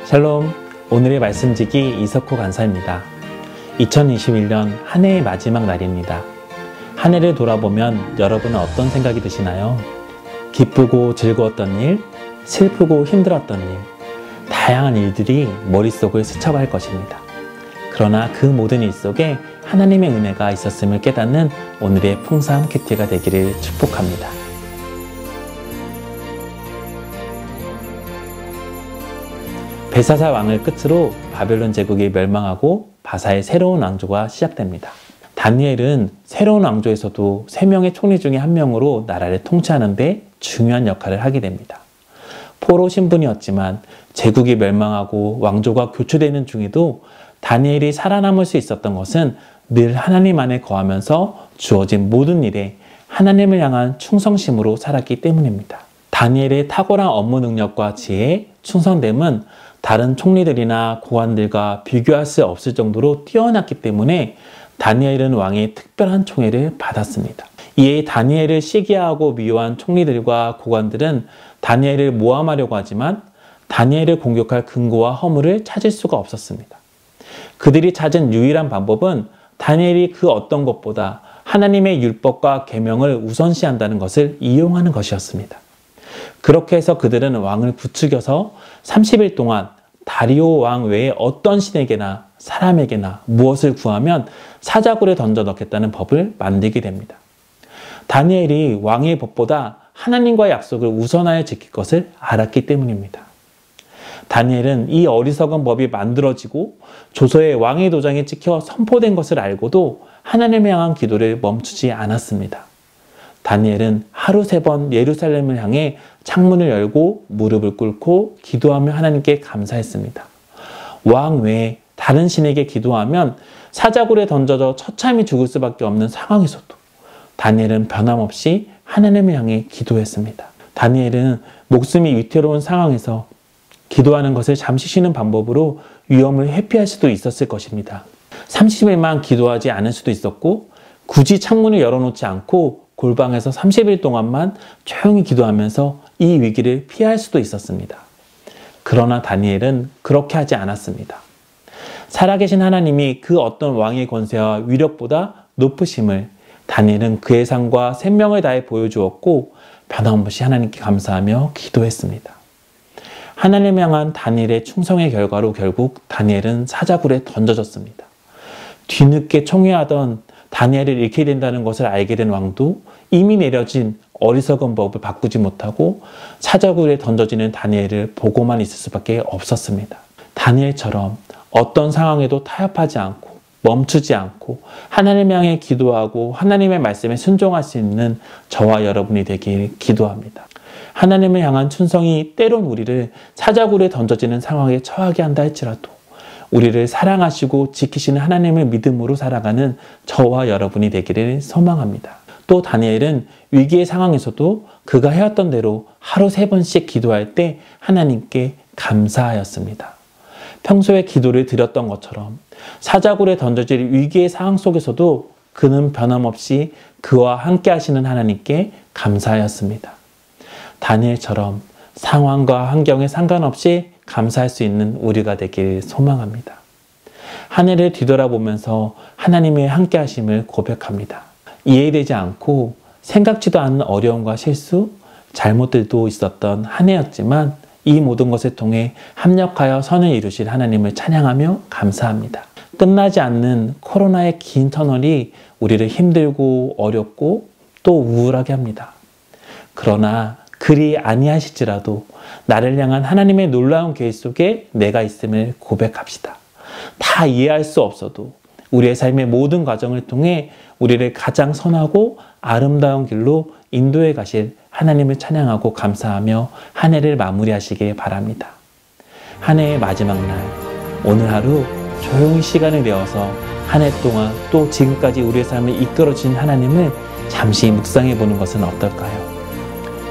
샬롬, 오늘의 말씀지기 이석호 간사입니다. 2021년 한 해의 마지막 날입니다. 한 해를 돌아보면 여러분은 어떤 생각이 드시나요? 기쁘고 즐거웠던 일, 슬프고 힘들었던 일, 다양한 일들이 머릿속을 스쳐갈 것입니다. 그러나 그 모든 일 속에 하나님의 은혜가 있었음을 깨닫는 오늘의 풍성 큐티가 되기를 축복합니다. 벨사살 왕을 끝으로 바벨론 제국이 멸망하고 바사의 새로운 왕조가 시작됩니다. 다니엘은 새로운 왕조에서도 3명의 총리 중에 1명으로 나라를 통치하는 데 중요한 역할을 하게 됩니다. 포로 신분이었지만 제국이 멸망하고 왕조가 교체되는 중에도 다니엘이 살아남을 수 있었던 것은 늘 하나님 안에 거하면서 주어진 모든 일에 하나님을 향한 충성심으로 살았기 때문입니다. 다니엘의 탁월한 업무 능력과 지혜, 충성됨은 다른 총리들이나 고관들과 비교할 수 없을 정도로 뛰어났기 때문에 다니엘은 왕의 특별한 총애를 받았습니다. 이에 다니엘을 시기하고 미워한 총리들과 고관들은 다니엘을 모함하려고 하지만 다니엘을 공격할 근거와 허물을 찾을 수가 없었습니다. 그들이 찾은 유일한 방법은 다니엘이 그 어떤 것보다 하나님의 율법과 계명을 우선시한다는 것을 이용하는 것이었습니다. 그렇게 해서 그들은 왕을 부추겨서 30일 동안 다리오 왕 외에 어떤 신에게나 사람에게나 무엇을 구하면 사자굴에 던져 넣겠다는 법을 만들게 됩니다. 다니엘이 왕의 법보다 하나님과의 약속을 우선하여 지킬 것을 알았기 때문입니다. 다니엘은 이 어리석은 법이 만들어지고 조서에 왕의 도장에 찍혀 선포된 것을 알고도 하나님을 향한 기도를 멈추지 않았습니다. 다니엘은 하루 3번 예루살렘을 향해 창문을 열고 무릎을 꿇고 기도하며 하나님께 감사했습니다. 왕 외에 다른 신에게 기도하면 사자굴에 던져져 처참히 죽을 수밖에 없는 상황에서도 다니엘은 변함없이 하나님을 향해 기도했습니다. 다니엘은 목숨이 위태로운 상황에서 기도하는 것을 잠시 쉬는 방법으로 위험을 회피할 수도 있었을 것입니다. 30일만 기도하지 않을 수도 있었고 굳이 창문을 열어놓지 않고 골방에서 30일 동안만 조용히 기도하면서 이 위기를 피할 수도 있었습니다. 그러나 다니엘은 그렇게 하지 않았습니다. 살아계신 하나님이 그 어떤 왕의 권세와 위력보다 높으심을 다니엘은 그의 삶과 생명을 다해 보여주었고 변함없이 하나님께 감사하며 기도했습니다. 하나님을 향한 다니엘의 충성의 결과로 결국 다니엘은 사자굴에 던져졌습니다. 뒤늦게 총회하던 다니엘을 잃게 된다는 것을 알게 된 왕도 이미 내려진 어리석은 법을 바꾸지 못하고 사자굴에 던져지는 다니엘을 보고만 있을 수밖에 없었습니다. 다니엘처럼 어떤 상황에도 타협하지 않고 멈추지 않고 하나님을 향해 기도하고 하나님의 말씀에 순종할 수 있는 저와 여러분이 되길 기도합니다. 하나님을 향한 충성이 때론 우리를 사자굴에 던져지는 상황에 처하게 한다 할지라도 우리를 사랑하시고 지키시는 하나님을 믿음으로 살아가는 저와 여러분이 되기를 소망합니다. 또 다니엘은 위기의 상황에서도 그가 해왔던 대로 하루 3번씩 기도할 때 하나님께 감사하였습니다. 평소에 기도를 드렸던 것처럼 사자굴에 던져질 위기의 상황 속에서도 그는 변함없이 그와 함께 하시는 하나님께 감사하였습니다. 다니엘처럼 상황과 환경에 상관없이 감사할 수 있는 우리가 되길 소망합니다. 한 해를 뒤돌아보면서 하나님의 함께 하심을 고백합니다. 이해되지 않고 생각지도 않은 어려움과 실수, 잘못들도 있었던 한 해였지만 이 모든 것을 통해 합력하여 선을 이루실 하나님을 찬양하며 감사합니다. 끝나지 않는 코로나의 긴 터널이 우리를 힘들고 어렵고 또 우울하게 합니다. 그러나 그리 아니하실지라도 나를 향한 하나님의 놀라운 계획 속에 내가 있음을 고백합시다. 다 이해할 수 없어도 우리의 삶의 모든 과정을 통해 우리를 가장 선하고 아름다운 길로 인도해 가실 하나님을 찬양하고 감사하며 한 해를 마무리하시길 바랍니다. 한 해의 마지막 날, 오늘 하루 조용히 시간을 내어서 한 해 동안 또 지금까지 우리의 삶을 이끌어주신 하나님을 잠시 묵상해 보는 것은 어떨까요?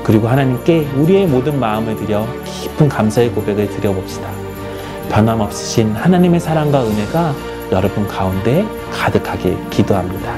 그리고 하나님께 우리의 모든 마음을 드려 깊은 감사의 고백을 드려봅시다. 변함없으신 하나님의 사랑과 은혜가 여러분 가운데 가득하길 기도합니다.